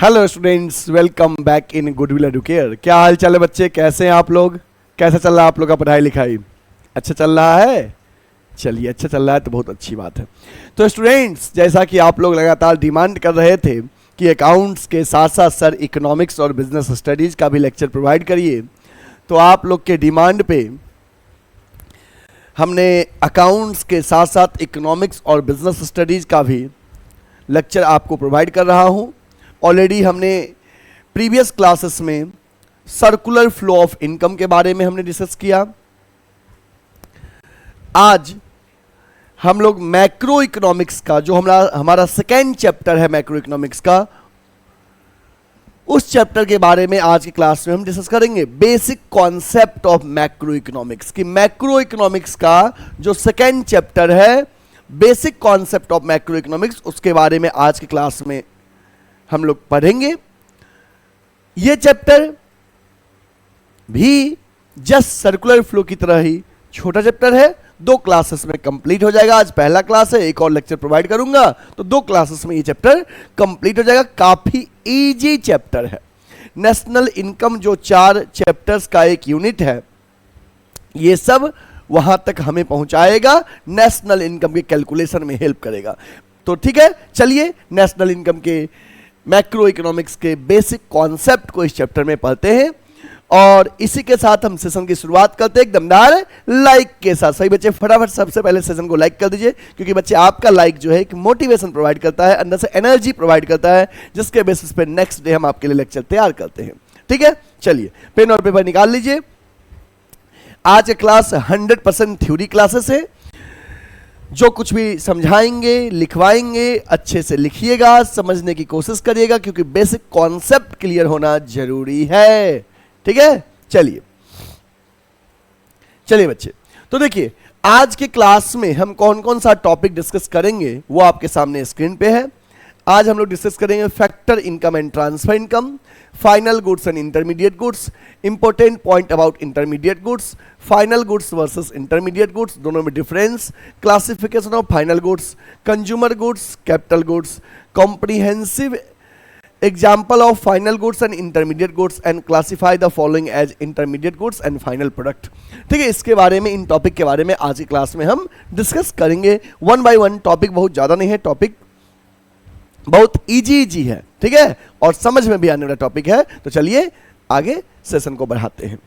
Hello students, welcome back in goodwill Educare. क्या हाल चाल है बच्चे? कैसे हैं आप लोग? कैसा चल रहा है आप लोग का पढ़ाई लिखाई? अच्छा चल रहा है? चलिए, अच्छा चल रहा है तो बहुत अच्छी बात है। तो स्टूडेंट्स, जैसा कि आप लोग लगातार डिमांड कर रहे थे कि अकाउंट्स के साथ साथ सर इकोनॉमिक्स और बिजनेस स्टडीज़ का भी लेक्चर प्रोवाइड करिए, तो आप लोग के डिमांड पे हमने अकाउंट्स के साथ साथ इकोनॉमिक्स और बिजनेस स्टडीज़ का भी लेक्चर आपको प्रोवाइड कर रहा हूँ। ऑलरेडी हमने प्रीवियस क्लासेस में सर्कुलर फ्लो ऑफ इनकम के बारे में हमने डिस्कस किया। आज हम लोग मैक्रो इकोनॉमिक्स का, जो हमारा सेकेंड चैप्टर है मैक्रो इकोनॉमिक्स का, उस चैप्टर के बारे में आज की क्लास में हम डिस्कस करेंगे। Basic concept of macro economics की, मैक्रो इकोनॉमिक्स का जो सेकेंड चैप्टर है, basic concept of macro economics, उसके बारे में आज की क्लास में हम लोग पढ़ेंगे। ये चैप्टर भी जस्ट सर्कुलर फ्लो की तरह ही छोटा चैप्टर है, 2 क्लासेस में कंप्लीट हो जाएगा। आज पहला क्लास है, एक और लेक्चर प्रोवाइड करूंगा तो 2 क्लासेस में ये चैप्टर कंप्लीट हो जाएगा। काफी इजी चैप्टर है। नेशनल इनकम जो 4 चैप्टर्स का एक यूनिट है, ये सब वहां तक हमें पहुंचाएगा, नेशनल इनकम के कैलकुलेशन में हेल्प करेगा। तो ठीक है, चलिए नेशनल इनकम के मैक्रो इकोनॉमिक्स के बेसिक कॉन्सेप्ट को इस चैप्टर में पढ़ते हैं और इसी के साथ हम सेशन की शुरुआत करते हैं एक दमदार लाइक के साथ। सही बच्चे, फटाफट सबसे पहले सेशन को लाइक कर दीजिए, क्योंकि बच्चे आपका लाइक जो है एक मोटिवेशन प्रोवाइड करता है, अंदर से एनर्जी प्रोवाइड करता है, जिसके बेसिस पे नेक्स्ट डे हम आपके लिए लेक्चर तैयार करते हैं। ठीक है, चलिए पेन और पेपर निकाल लीजिए। आज का क्लास 100% थ्योरी क्लासेस है। जो कुछ भी समझाएंगे, लिखवाएंगे, अच्छे से लिखिएगा, समझने की कोशिश करिएगा, क्योंकि बेसिक कॉन्सेप्ट क्लियर होना जरूरी है। ठीक है, चलिए बच्चे, तो देखिए आज के क्लास में हम कौन कौन सा टॉपिक डिस्कस करेंगे वो आपके सामने स्क्रीन पे है। आज हम लोग डिस्कस करेंगे factor income and transfer income, final goods and intermediate goods, important point about intermediate goods, final goods versus intermediate goods, दोनों में difference, classification of final goods, consumer goods, capital goods, comprehensive example of final goods and intermediate goods and classify the following as intermediate goods and final product. ठीक है, इसके बारे में, इन topic के बारे में आज की क्लास में हम डिस्कस करेंगे। 1 by 1 टॉपिक, बहुत ज़्यादा नहीं है, टॉपिक बहुत इजी है। ठीक है, और समझ में भी आने वाला टॉपिक है। तो चलिए आगे सेशन को बढ़ाते हैं।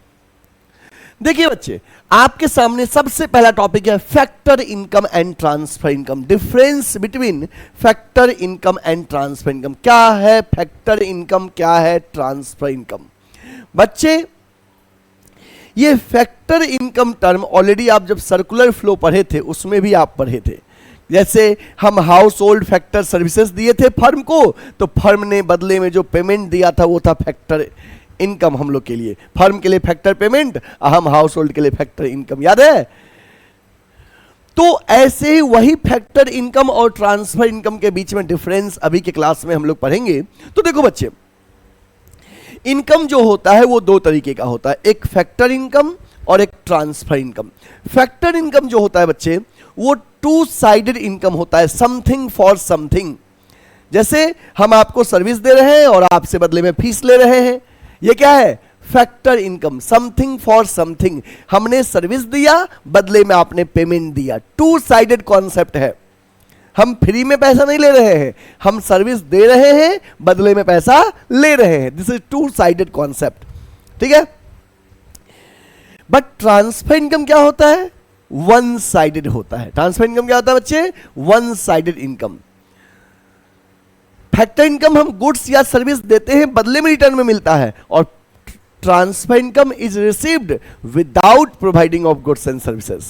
देखिए बच्चे, आपके सामने सबसे पहला टॉपिक है factor income and transfer income. Difference between factor income and transfer income. क्या है फैक्टर इनकम, क्या है ट्रांसफर इनकम? बच्चे, ये फैक्टर इनकम टर्म ऑलरेडी आप जब सर्कुलर फ्लो पढ़े थे उसमें भी आप पढ़े थे। जैसे हम हाउस होल्ड फैक्टर सर्विसेज दिए थे फर्म को, तो फर्म ने बदले में जो पेमेंट दिया था वो था फैक्टर इनकम हम लोग के लिए। फर्म के लिए फैक्टर पेमेंट, हम हाउस होल्ड के लिए फैक्टर इनकम। याद है? तो ऐसे ही वही फैक्टर इनकम और ट्रांसफर इनकम के बीच में डिफरेंस अभी के क्लास में हम लोग पढ़ेंगे। तो देखो बच्चे, इनकम जो होता है वो 2 तरीके का होता है, एक फैक्टर इनकम और एक ट्रांसफर इनकम। फैक्टर इनकम जो होता है बच्चे, वो 2 साइडेड इनकम होता है, समथिंग फॉर समथिंग। जैसे हम आपको सर्विस दे रहे हैं और आपसे बदले में फीस ले रहे हैं, ये क्या है? Factor income, something for something. हमने सर्विस दिया, बदले में आपने पेमेंट दिया। 2 साइडेड कॉन्सेप्ट है। हम फ्री में पैसा नहीं ले रहे हैं, हम सर्विस दे रहे हैं, बदले में पैसा ले रहे हैं। This is 2 sided concept. ठीक है, बट ट्रांसफर इनकम क्या होता है? 1 साइडेड होता है। ट्रांसफर इनकम क्या होता है बच्चे? 1 साइडेड इनकम। फैक्टर इनकम हम गुड्स या सर्विस देते हैं, बदले में रिटर्न में मिलता है, और transfer income is received without providing of goods and services.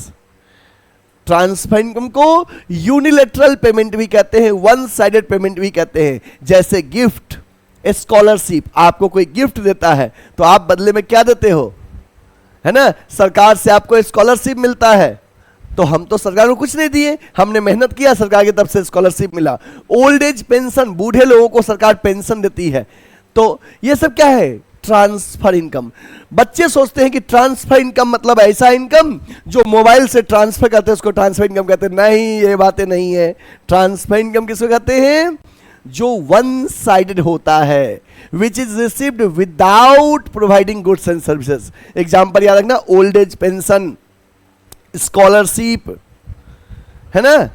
Transfer income को यूनिलेटरल पेमेंट भी कहते हैं, 1 साइडेड पेमेंट भी कहते हैं। जैसे गिफ्ट, स्कॉलरशिप, आपको कोई गिफ्ट देता है तो आप बदले में क्या देते हो? है ना, सरकार से आपको स्कॉलरशिप मिलता है, तो हम तो सरकार को कुछ नहीं दिए, हमने मेहनत किया, सरकार की तरफ से स्कॉलरशिप मिला। ओल्ड एज पेंशन, बूढ़े लोगों को सरकार पेंशन देती है। तो ये सब क्या है? Transfer income. बच्चे सोचते हैं कि ट्रांसफर इनकम मतलब ऐसा इनकम जो मोबाइल से ट्रांसफर करते हैं उसको ट्रांसफर इनकम कहते हैं। नहीं, ये बातें नहीं है। ट्रांसफर इनकम किसको कहते हैं? जो वन साइडेड होता है, which is received without providing goods and services. Example याद रखना, ओल्ड एज पेंशन, स्कॉलरशिप, है ना।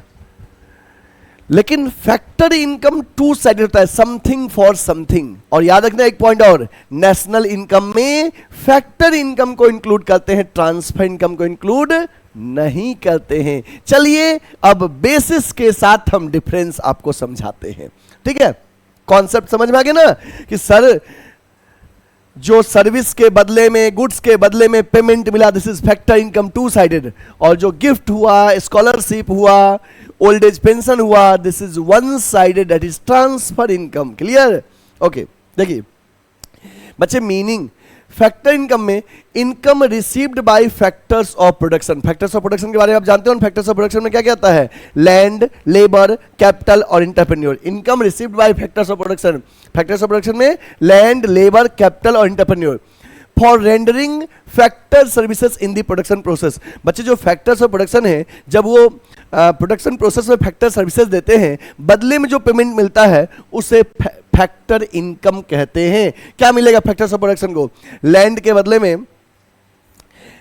लेकिन फैक्टर इनकम टू साइडेड होता है, समथिंग फॉर समथिंग। और याद रखना एक पॉइंट और, नेशनल इनकम में फैक्टर इनकम को इंक्लूड करते हैं, ट्रांसफर इनकम को इंक्लूड नहीं करते हैं। चलिए अब बेसिस के साथ हम डिफरेंस आपको समझाते हैं, ठीक है। कॉन्सेप्ट समझ में आ गया ना कि सर जो सर्विस के बदले में, गुड्स के बदले में पेमेंट मिला, this is factor income two sided. और जो गिफ्ट हुआ, स्कॉलरशिप हुआ, ओल्ड एज पेंशन हुआ, this is one sided, that is transfer income. Clear? Okay, देखिए बच्चे, मीनिंग फैक्टर इनकम में income received by factors of production. Factors of production के बारे में आप जानते हो, फैक्टर्स ऑफ प्रोडक्शन में क्या क्या आता है? लैंड, लेबर, कैपिटल और entrepreneur. Income received by factors of production, factors of production में लैंड, लेबर, कैपिटल और entrepreneur for rendering factor services in the production process. बच्चे जो फैक्टर्स ऑफ प्रोडक्शन है, जब वो प्रोडक्शन प्रोसेस में फैक्टर सर्विसेज देते हैं, बदले में जो पेमेंट मिलता है उसे फैक्टर इनकम कहते हैं। क्या मिलेगा फैक्टर्स ऑफ प्रोडक्शन को? लैंड के बदले में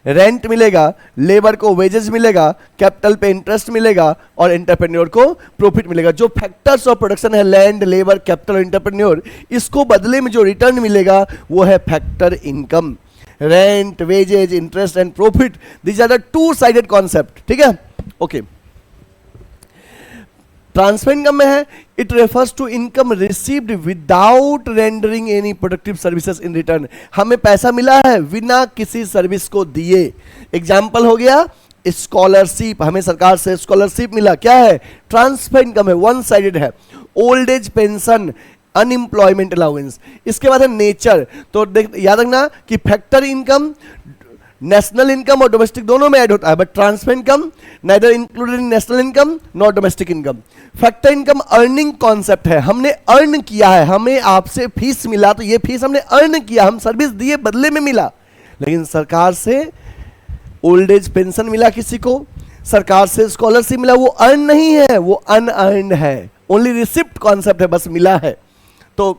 रेंट मिलेगा, लेबर को वेजेस मिलेगा, कैपिटल पे इंटरेस्ट मिलेगा और एंटरप्रेन्योर को प्रॉफिट मिलेगा। जो फैक्टर्स ऑफ प्रोडक्शन है, लैंड, लेबर, कैपिटल और एंटरप्रेन्योर, इसको बदले में जो रिटर्न मिलेगा वो है factor income. Rent, wages, interest and profit, these are the two sided concept, ठीक है। ओके, ट्रांसफर इनकम में है, it refers to income received without rendering any productive services in return. हमें पैसा मिला है बिना किसी सर्विस को दिए। एग्जाम्पल हो गया स्कॉलरशिप, हमें सरकार से स्कॉलरशिप मिला, क्या है? ट्रांसफर इनकम है, वन साइडेड है। Old age pension, unemployment allowance. इसके बाद है नेचर। तो याद रखना कि फैक्टर इनकम नेशनल इनकम और डोमेस्टिक दोनों में ऐड होता है, but transfer income neither included in national income not domestic income. Factor income earning concept है, हमने अर्न किया है, हमें आपसे फीस मिला तो ये फीस हमने अर्न किया, हम सर्विस दिए बदले में मिला। लेकिन सरकार से ओल्ड एज पेंशन मिला, किसी को सरकार से स्कॉलरशिप मिला, वो अर्न नहीं है, वो अनअर्न्ड है, ओनली रिसिप्ट कॉन्सेप्ट है, बस मिला है। तो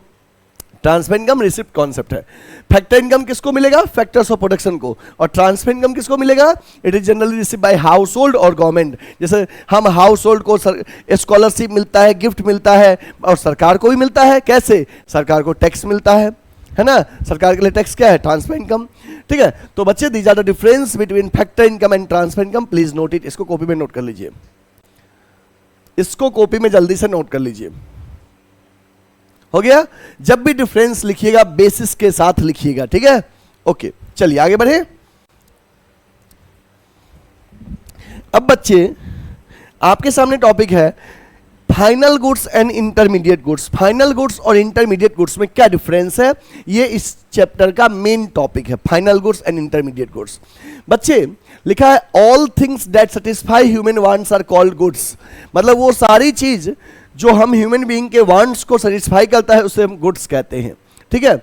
ट्रांसफर इनकम रिसिप्ट कॉन्सेप्ट है। फैक्टर इनकम किसको मिलेगा? फैक्टर्स ऑफ प्रोडक्शन को। और ट्रांसफर इनकम किसको मिलेगा? It is generally received by house hold और गवर्नमेंट। जैसे हम हाउस होल्ड को स्कॉलरशिप मिलता है, गिफ्ट मिलता है, और सरकार को भी मिलता है। कैसे? सरकार को टैक्स मिलता है ना। सरकार के लिए टैक्स क्या है? ट्रांसफर इनकम, ठीक है। तो बच्चे, these are the difference between factor income and transfer income. Please note it. इसको कॉपी में नोट कर लीजिए, इसको कॉपी में जल्दी से नोट कर लीजिए। हो गया? जब भी डिफरेंस लिखिएगा बेसिस के साथ लिखिएगा, ठीक है। ओके, चलिए आगे बढ़े। अब बच्चे, आपके सामने टॉपिक है final goods and intermediate goods. Final goods और इंटरमीडिएट गुड्स में क्या डिफरेंस है, ये इस चैप्टर का मेन टॉपिक है, final goods and intermediate goods. बच्चे, लिखा है all things that satisfy human wants are called goods. मतलब वो सारी चीज जो हम ह्यूमन बीइंग के वांट्स को सेटिस्फाई करता है उसे हम गुड्स कहते हैं, ठीक है।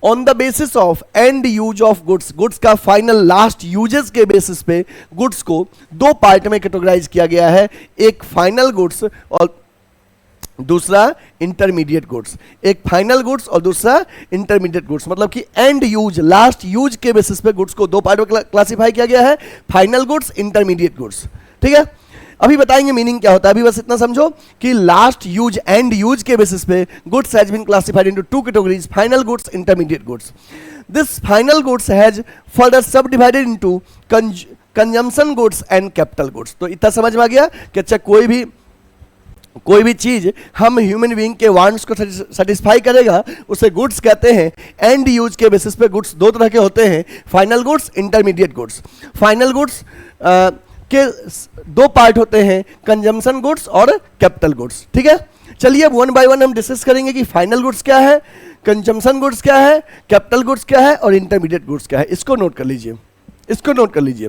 On the basis of end use of goods, goods का फाइनल लास्ट यूजेस के बेसिस पे गुड्स को दो पार्ट में कैटेगराइज किया गया है, एक फाइनल गुड्स और दूसरा इंटरमीडिएट गुड्स। एक फाइनल गुड्स और दूसरा इंटरमीडिएट गुड्स। मतलब कि एंड यूज, लास्ट यूज के बेसिस पे गुड्स को दो पार्ट में क्लासिफाई किया गया है, फाइनल गुड्स, इंटरमीडिएट गुड्स, ठीक है। अभी बताएंगे मीनिंग क्या होता है। अभी बस इतना समझो कि लास्ट यूज एंड यूज के बेसिस पे goods has been classified into two categories, final goods, intermediate goods. This final goods has further subdivided into consumption goods and capital goods. तो इतना समझ में आ गया कि अच्छा, कोई भी चीज हम ह्यूमन बीइंग के वांट्स को सेटिस्फाई करेगा उसे गुड्स कहते हैं। एंड यूज के बेसिस पे गुड्स दो तरह के होते हैं, final goods, intermediate goods. Final goods के दो पार्ट होते हैं, कंजम्पशन गुड्स और कैपिटल गुड्स, ठीक है। चलिए अब वन बाय वन हम डिस्कस करेंगे कि फाइनल गुड्स क्या है, कंजम्पशन गुड्स क्या है, कैपिटल गुड्स क्या है और इंटरमीडिएट गुड्स क्या है। इसको नोट कर लीजिए, इसको नोट कर लीजिए।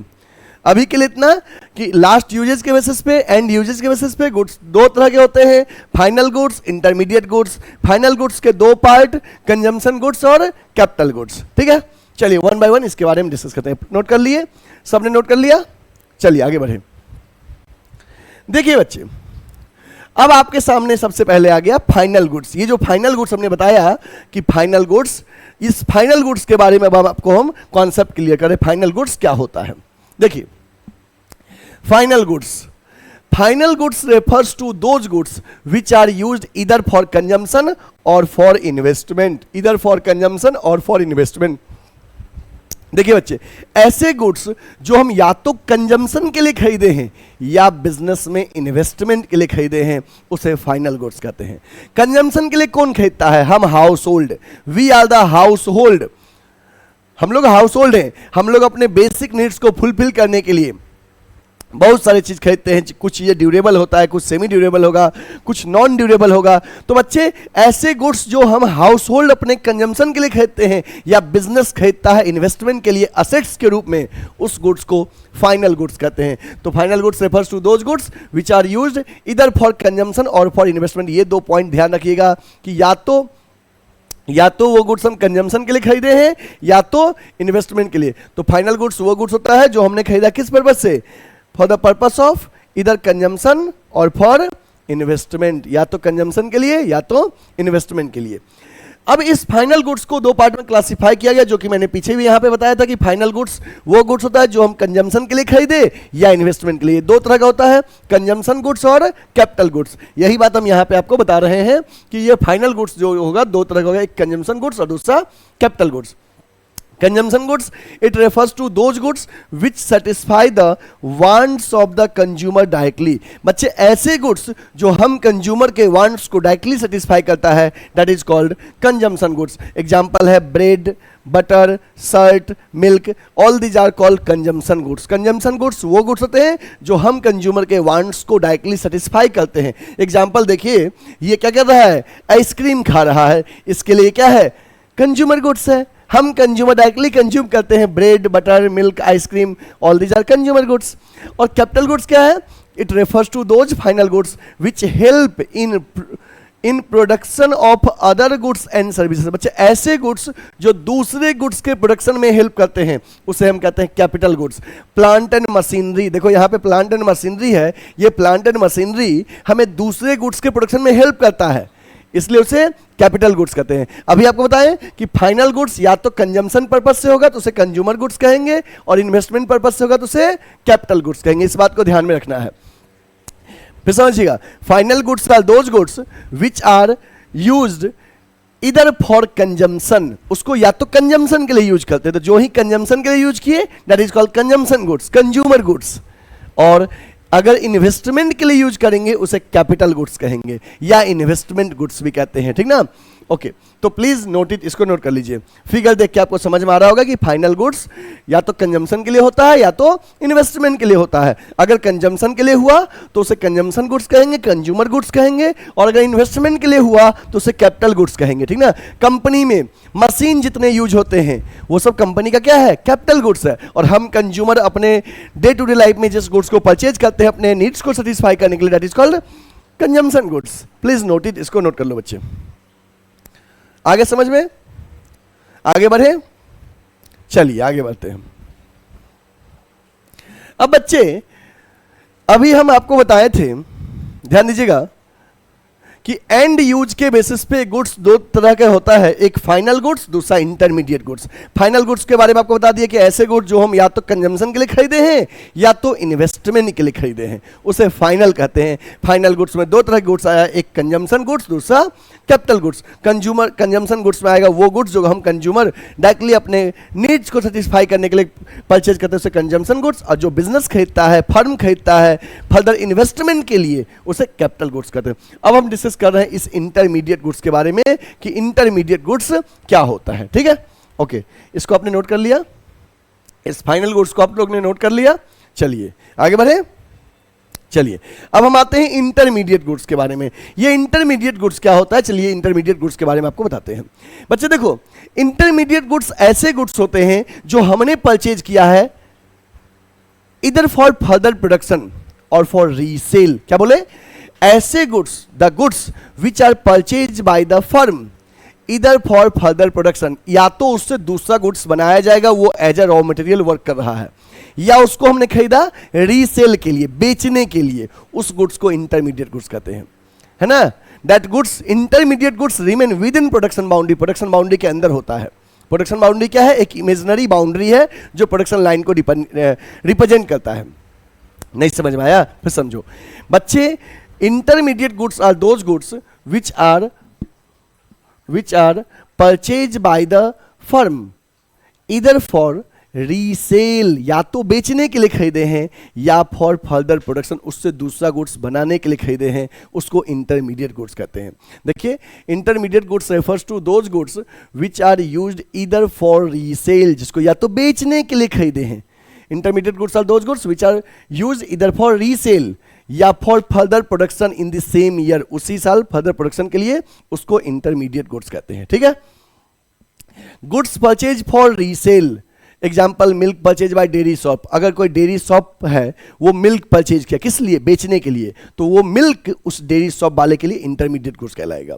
अभी के लिए इतना कि लास्ट यूजेस के बेसिस पे, एंड यूजेस के बेसिस पे गुड्स दो तरह के होते हैं, final goods, intermediate goods. Final goods के दो पार्ट, कंजम्पशन गुड्स और कैपिटल गुड्स, ठीक है। चलिए वन बाय वन इसके बारे में डिस्कस करते हैं। नोट कर लिए? सबने नोट कर लिया? चलिए आगे बढ़े। देखिए बच्चे, अब आपके सामने सबसे पहले आ गया फाइनल गुड्स। ये जो फाइनल गुड्स हमने बताया कि फाइनल गुड्स, इस फाइनल गुड्स के बारे में अब आपको हम कॉन्सेप्ट क्लियर करें, फाइनल गुड्स क्या होता है। देखिए final goods refers to those goods which are used either for consumption or for investment, either for consumption or for investment। देखिए बच्चे, ऐसे गुड्स जो हम या तो कंजम्पशन के लिए खरीदे हैं या बिजनेस में इन्वेस्टमेंट के लिए खरीदे हैं, उसे फाइनल गुड्स कहते हैं। कंजम्पशन के लिए कौन खरीदता है? हम household, we are the household, हम लोग हाउस होल्ड हैं। हम लोग अपने बेसिक नीड्स को फुलफिल करने के लिए बहुत सारी चीज खरीदते हैं। कुछ ये ड्यूरेबल होता है, कुछ सेमी ड्यूरेबल होगा, कुछ नॉन ड्यूरेबल होगा। तो बच्चे ऐसे गुड्स जो हम हाउस होल्ड अपने कंजम्पशन के लिए खरीदते हैं या बिजनेस खरीदता है इन्वेस्टमेंट के लिए असेट्स के रूप में, उस गुड्स को फाइनल गुड्स कहते हैं। तो final goods refers to those goods which are used either for consumption और फॉर इन्वेस्टमेंट। ये 2 पॉइंट ध्यान रखिएगा कि या तो वो गुड्स हम कंजम्पशन के लिए खरीदे हैं या तो इन्वेस्टमेंट के लिए। तो फाइनल गुड्स वो गुड्स होता है जो हमने खरीदा किस पर्पज से? फॉर द पर्पस ऑफ इधर कंजम्पशन और फॉर इन्वेस्टमेंट, या तो कंजम्पशन के लिए या तो इन्वेस्टमेंट के लिए। अब इस फाइनल गुड्स को 2 पार्ट में क्लासिफाई किया गया, जो कि मैंने पीछे भी यहां पे बताया था कि फाइनल गुड्स वो गुड्स होता है जो हम कंजम्पशन के लिए खरीदे या इन्वेस्टमेंट के लिए। 2 तरह का होता है, कंजम्पशन गुड्स और कैपिटल गुड्स। यही बात हम यहां पे आपको बता रहे हैं कि ये फाइनल गुड्स जो होगा 2 तरह का होगा, एक कंजम्पशन गुड्स और दूसरा capital goods. Consumption goods, it refers to those goods which satisfy the wants of the consumer directly। बच्चे ऐसे गुड्स जो हम कंज्यूमर के वांट्स को डायरेक्टली सेटिस्फाई करता है, that is called consumption goods। Example है bread, butter, shirt, milk, all these are called consumption goods. Consumption goods वो गुड्स होते हैं जो हम कंज्यूमर के वांट्स को डायरेक्टली सेटिस्फाई करते हैं। एग्जाम्पल देखिए, ये क्या कर रहा है? आइसक्रीम खा रहा है, इसके लिए क्या है? कंज्यूमर गुड्स है। हम कंज्यूमर डायरेक्टली कंज्यूम करते हैं bread, butter, milk, ice cream, all these are consumer goods. और कैपिटल गुड्स क्या है? It refers to those final goods which help in production of other goods and services. बच्चे ऐसे goods जो दूसरे गुड्स के प्रोडक्शन में हेल्प करते हैं, उसे हम कहते हैं capital goods. Plant and machinery, देखो यहाँ पे प्लांट एंड मशीनरी है, ये प्लांट एंड मशीनरी हमें दूसरे गुड्स के प्रोडक्शन में हेल्प करता है, इसलिए उसे कैपिटल गुड्स कहते हैं। अभी आपको बताएं कि फाइनल गुड्स या तो कंजम्पशन पर्पज से होगा तो उसे कंज्यूमर गुड्स कहेंगे, और इन्वेस्टमेंट पर्पज से होगा तो उसे कैपिटल गुड्स कहेंगे। इस बात को ध्यान में रखना है, फिर समझिएगा। Final goods are those goods which are used either for consumption, उसको या तो कंजम्पशन के लिए यूज करते हैं, तो जो ही कंजम्पशन के लिए यूज किए that is called consumption goods, consumer goods. और अगर इन्वेस्टमेंट के लिए यूज करेंगे उसे कैपिटल गुड्स कहेंगे या इन्वेस्टमेंट गुड्स भी कहते हैं, ठीक ना। ओके, तो प्लीज नोट इट, इसको नोट कर लीजिए। फिगर देख के आपको समझ में आ रहा होगा कि फाइनल गुड्स या तो कंजम्पशन के लिए होता है या तो इन्वेस्टमेंट के लिए होता है। अगर कंजम्पशन के लिए हुआ तो उसे कंजम्पशन गुड्स कहेंगे, कंज्यूमर गुड्स कहेंगे, और अगर इन्वेस्टमेंट के लिए हुआ तो उसे कैपिटल गुड्स कहेंगे, ठीक ना। कंपनी में मशीन जितने यूज होते हैं वो सब कंपनी का क्या है? कैपिटल गुड्स है। और हम कंज्यूमर अपने डे टू डे लाइफ में जिस गुड्स को परचेज करते हैं अपने नीड्स को सेटिस्फाई करने के लिए, that is called consumption goods. Please note it, इसको नोट कर लो बच्चे। आगे समझ में? आगे बढ़े, चलिए आगे बढ़ते हैं। अब बच्चे, अभी हम आपको बताए थे, ध्यान दीजिएगा, कि एंड यूज के बेसिस पे गुड्स 2 तरह का होता है, एक फाइनल गुड्स, दूसरा इंटरमीडिएट गुड्स। फाइनल गुड्स के बारे में आपको बता दिया कि ऐसे गुड्स जो हम या तो कंजम्पशन के लिए खरीदे हैं या तो इन्वेस्टमेंट के लिए खरीदे हैं, उसे फाइनल कहते हैं। फाइनल गुड्स में 2 तरह के गुड्स आया, एक कंजम्पशन गुड्स, दूसरा कैपिटल गुड्स। कंजम्पशन गुड्स में आएगा वो गुड्स जो हम कंज्यूमर डायरेक्टली अपने नीड्स को सेटिस्फाई करने के लिए परचेज करते हैं, उसे कंजम्पशन गुड्स। और जो बिजनेस खरीदता है, फर्म खरीदता है फर्दर इन्वेस्टमेंट के लिए, उसे कैपिटल गुड्स कहते हैं। अब हम डिस्कस कर रहे हैं इस इंटरमीडिएट गुड्स के बारे में कि इंटरमीडिएट गुड्स क्या होता है, ठीक है। ओके, इसको आपने नोट कर लिया, इस फाइनल गुड्स को आप लोग ने नोट कर लिया। चलिए आगे बढ़े। चलिए अब हम आते हैं इंटरमीडिएट गुड्स के बारे में। ये इंटरमीडिएट गुड्स क्या होता है, चलिए इंटरमीडिएट गुड्स के बारे में आपको बताते हैं। बच्चे देखो, इंटरमीडिएट गुड्स ऐसे गुड्स होते हैं जो हमने परचेज किया है इधर फॉर फर्दर प्रोडक्शन और फॉर रीसेल। क्या बोले? ऐसे goods, the goods which are purchase by the firm either for further production, या तो उससे दूसरा गुड्स बनाया जाएगा, वो as a raw material work कर रहा है, या उसको हमने खरीदा रीसेल के लिए, बेचने के लिए, उस गुड्स को इंटरमीडिएट गुड्स कहते हैं। है ना, that goods intermediate goods remain within production boundary, production boundary के अंदर होता है। प्रोडक्शन बाउंड्री क्या है? एक इमेजिनरी बाउंड्री है जो प्रोडक्शन लाइन को रिप्रेजेंट करता है। नहीं समझ में आया? फिर समझो बच्चे, intermediate goods are those goods which are purchase by the firm either for resale, या तो बेचने के लिए खरीदे हैं या फॉर फर्दर प्रोडक्शन, उससे दूसरा गुड्स बनाने के लिए खरीदे हैं, उसको इंटरमीडिएट गुड्स कहते हैं। देखिए, intermediate goods refers to those goods which are used either for resale, जिसको या तो बेचने के लिए खरीदे हैं। Intermediate goods are those goods which are used either for resale या for further production in the same year, उसी साल फर्दर प्रोडक्शन के लिए, उसको इंटरमीडिएट गुड्स कहते हैं। ठीक है। Goods purchase for resale, example milk purchase by dairy shop. अगर कोई डेयरी शॉप है, वो मिल्क परचेज किया, किस लिए? बेचने के लिए, तो वो मिल्क उस डेयरी शॉप वाले के लिए इंटरमीडिएट गुड्स कहलाएगा।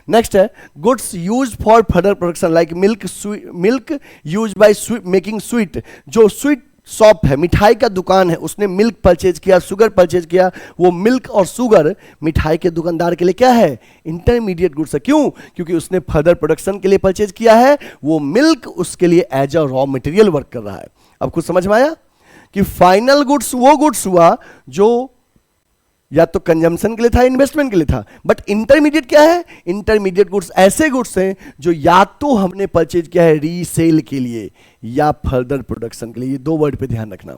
नेक्स्ट है goods use for further production, like milk use by making sweet, जो स्वीट शॉप है, मिठाई का दुकान है, उसने मिल्क परचेज किया, शुगर परचेज किया, वो मिल्क और शुगर मिठाई के दुकानदार के लिए क्या है? इंटरमीडिएट गुड्स है। क्यों? क्योंकि उसने फर्दर प्रोडक्शन के लिए परचेज किया है, वो मिल्क उसके लिए as a raw material work कर रहा है। अब कुछ समझ में आया कि फाइनल गुड्स वो गुड्स हुआ जो या तो कंजम्पशन के लिए था, इन्वेस्टमेंट के लिए था। बट इंटरमीडिएट क्या है? इंटरमीडिएट गुड्स ऐसे गुड्स हैं जो या तो हमने परचेज किया है रीसेल के लिए या फर्दर प्रोडक्शन के लिए। ये दो वर्ड पे ध्यान रखना।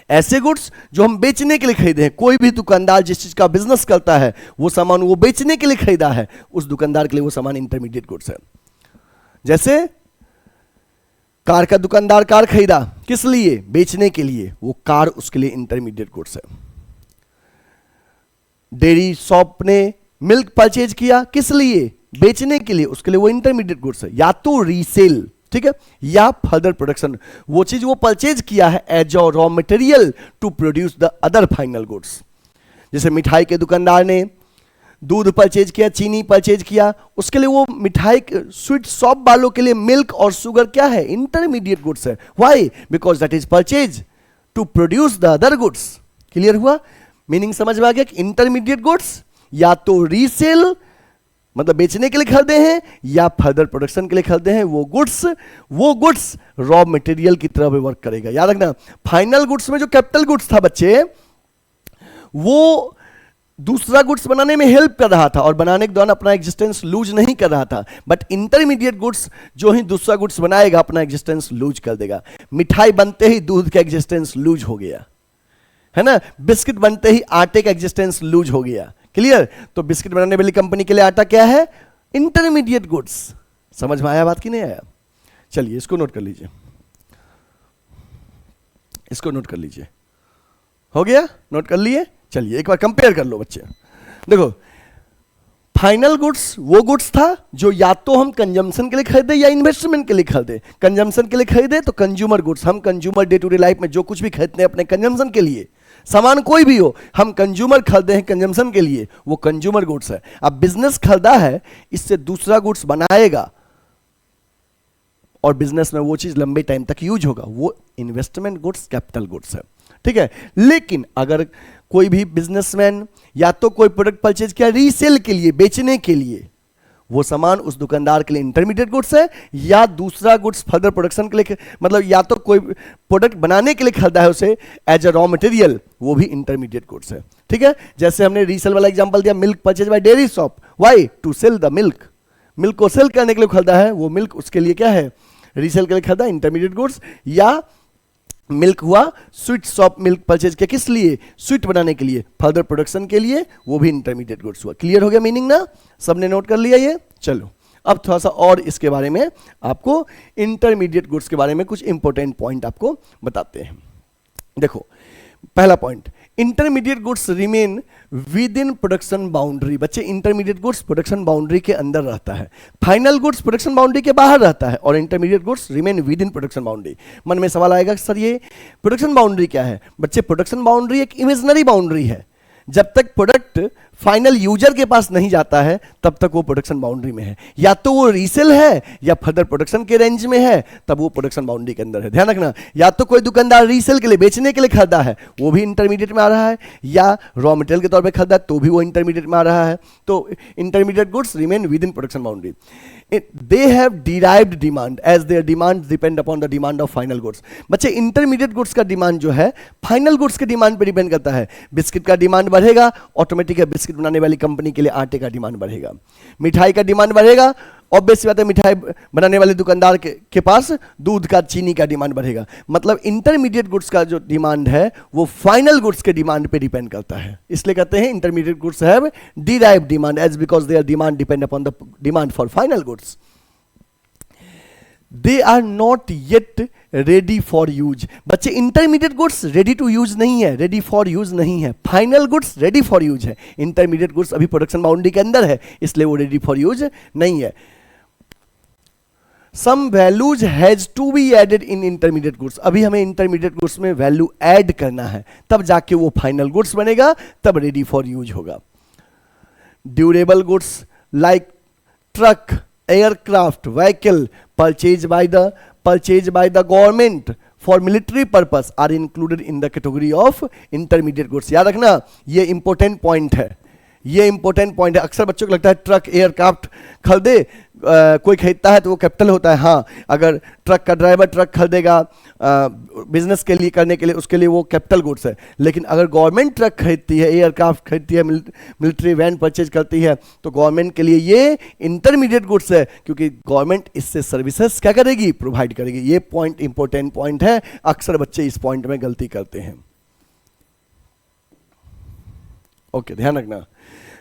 ऐसे गुड्स जो हम बेचने के लिए खरीदे हैं, कोई भी दुकानदार जिस चीज का बिजनेस करता है, वो सामान वो बेचने के लिए खरीदा है, उस दुकानदार के लिए वो सामान इंटरमीडिएट गुड्स है। जैसे कार का दुकानदार कार खरीदा, किस लिए? बेचने के लिए, वो कार उसके लिए इंटरमीडिएट गुड्स है। डेयरी शॉप ने मिल्क परचेज किया, किस लिए? बेचने के लिए, उसके लिए वो इंटरमीडिएट गुड्स है। या तो रीसेल, ठीक है, या फर्दर प्रोडक्शन, वो चीज वो परचेज किया है as a raw material to produce the other final goods. जैसे मिठाई के दुकानदार ने दूध परचेज किया, चीनी परचेज किया, उसके लिए वो मिठाई स्वीट शॉप वालों के लिए मिल्क और शुगर क्या है? इंटरमीडिएट गुड्स है। Why? Because that is purchase to produce the other goods. Clear हुआ? मीनिंग समझ में आ गया कि इंटरमीडिएट गुड्स या तो रीसेल मतलब बेचने के लिए खरीदे हैं या फर्दर प्रोडक्शन के लिए खरीदे हैं, वो गुड्स रॉ मटेरियल की तरह भी वर्क करेगा। याद रखना, फाइनल गुड्स में जो कैपिटल गुड्स था बच्चे, वो दूसरा गुड्स बनाने में हेल्प कर रहा था और बनाने के दौरान अपना एग्जिस्टेंस लूज नहीं कर रहा था। बट इंटरमीडिएट गुड्स जो ही दूसरा गुड्स बनाएगा, अपना एग्जिस्टेंस लूज कर देगा। मिठाई बनते ही दूध का एग्जिस्टेंस लूज हो गया, है ना। बिस्किट बनते ही आटे का एग्जिस्टेंस लूज हो गया। क्लियर? तो बिस्किट बनाने वाली कंपनी के लिए आटा क्या है? Intermediate goods. समझ में आया बात कि नहीं आया? चलिए इसको नोट कर लीजिए, इसको नोट कर लीजिए। हो गया? नोट कर लिए? चलिए एक बार कंपेयर कर लो बच्चे। देखो, फाइनल गुड्स वो गुड्स था जो या तो हम कंजम्पशन के लिए खरीदे या इन्वेस्टमेंट के लिए खरीदे। कंजम्पशन के लिए खरीदे तो कंज्यूमर गुड्स, हम consumer day to day life में जो कुछ भी खरीदते हैं अपने कंजम्पशन के लिए, सामान कोई भी हो, हम कंज्यूमर खरीदे हैं कंजम्पशन के लिए, वो कंज्यूमर गुड्स है। अब बिजनेस खरीदा है, इससे दूसरा गुड्स बनाएगा और बिजनेस में वो चीज लंबे टाइम तक यूज होगा, वो इन्वेस्टमेंट गुड्स, कैपिटल गुड्स है। ठीक है। लेकिन अगर कोई भी बिजनेसमैन या तो कोई प्रोडक्ट परचेज किया रीसेल के लिए, बेचने के लिए, वो सामान उस दुकानदार के लिए इंटरमीडिएट गुड्स है, या दूसरा गुड्स फर्दर प्रोडक्शन के लिए, मतलब या तो कोई प्रोडक्ट बनाने के लिए खरीदा है उसे एज अ रॉ मटेरियल, वो भी इंटरमीडिएट गुड्स है। ठीक है। जैसे हमने रीसेल वाला एग्जांपल दिया, milk purchase by dairy shop, why? To sell the milk. Milk को सेल करने के लिए खरीदा है, वो मिल्क उसके लिए क्या है? रीसेल के लिए खरीदा, इंटरमीडिएट गुड्स। या मिल्क हुआ स्वीट शॉप मिल्क परचेज किया, किस लिए? स्वीट बनाने के लिए, फर्दर प्रोडक्शन के लिए, वो भी इंटरमीडिएट गुड्स हुआ। क्लियर हो गया मीनिंग ना? सबने नोट कर लिया ये? चलो अब थोड़ा सा और इसके बारे में आपको, इंटरमीडिएट गुड्स के बारे में कुछ इंपॉर्टेंट पॉइंट आपको बताते हैं। देखो, पहला point, intermediate goods remain within production boundary. बच्चे, इंटरमीडिएट गुड्स प्रोडक्शन बाउंड्री के अंदर रहता है, फाइनल गुड्स प्रोडक्शन बाउंड्री के बाहर रहता है, और intermediate goods remain within production boundary. मन में सवाल आएगा, सर ये प्रोडक्शन बाउंड्री क्या है? बच्चे, प्रोडक्शन बाउंड्री एक इमेजिनरी बाउंड्री है। जब तक प्रोडक्ट फाइनल यूजर के पास नहीं जाता है तब तक वो प्रोडक्शन बाउंड्री में है, या तो वो रीसेल है या फर्दर प्रोडक्शन के रेंज में है तब वो प्रोडक्शन बाउंड्री के अंदर है। ध्यान रखना, या तो कोई दुकानदार रीसेल के लिए बेचने के लिए खरीदा है वो भी इंटरमीडिएट में आ रहा है, या रॉ मटेरियल के तौर पे खरीदा है तो भी वो इंटरमीडिएट में आ रहा है। तो intermediate goods remain within production boundary. They have derived demand as their demand depend upon the demand of final goods। बच्चे इंटरमीडिएट गुड्स का डिमांड जो है फाइनल गुड्स के डिमांड पे डिपेंड करता है। बिस्किट का डिमांड बढ़ेगा, ऑटोमेटिक है बिस्किट बनाने वाली कंपनी के लिए आटे का डिमांड बढ़ेगा। मिठाई का डिमांड बढ़ेगा, ऑब्वियस बात है मिठाई बनाने वाले दुकानदार के पास दूध का, चीनी का डिमांड बढ़ेगा। मतलब इंटरमीडिएट गुड्स का जो डिमांड है वो फाइनल गुड्स के डिमांड पे डिपेंड करता है। इसलिए कहते हैं intermediate goods have derived demand as because their demand depend upon the demand for final goods. They are not yet ready for use. बच्चे intermediate goods ready to use नहीं है, रेडी फॉर यूज नहीं है। Final goods ready for use है। Intermediate goods अभी production boundary के अंदर है इसलिए वो रेडी फॉर यूज नहीं है। Some values has to be added in intermediate goods. अभी हमें इंटरमीडिएट गुड्स में वैल्यू ऐड करना है तब जाके वो फाइनल गुड्स बनेगा, तब रेडी फॉर यूज होगा। Durable goods like truck, aircraft, vehicle purchased by the government for military purpose are included in the category of intermediate goods। याद रखना ये इंपॉर्टेंट पॉइंट है, ये इंपॉर्टेंट पॉइंट है। अक्सर बच्चों को लगता है ट्रक एयरक्राफ्ट खरीदे, कोई खरीदता है तो वो कैपिटल होता है। हाँ, अगर ट्रक का ड्राइवर ट्रक खरीदेगा बिजनेस के लिए करने के लिए, उसके लिए वो कैपिटल गुड्स है। लेकिन अगर गवर्नमेंट ट्रक खरीदती है, एयरक्राफ्ट खरीदती है, मिलिट्री वैन परचेज करती है तो गवर्नमेंट के लिए ये इंटरमीडिएट गुड्स है, क्योंकि गवर्नमेंट इससे सर्विसेज क्या करेगी, प्रोवाइड करेगी। ये पॉइंट इंपॉर्टेंट पॉइंट है, अक्सर बच्चे इस पॉइंट में गलती करते हैं। ओके, ध्यान रखना।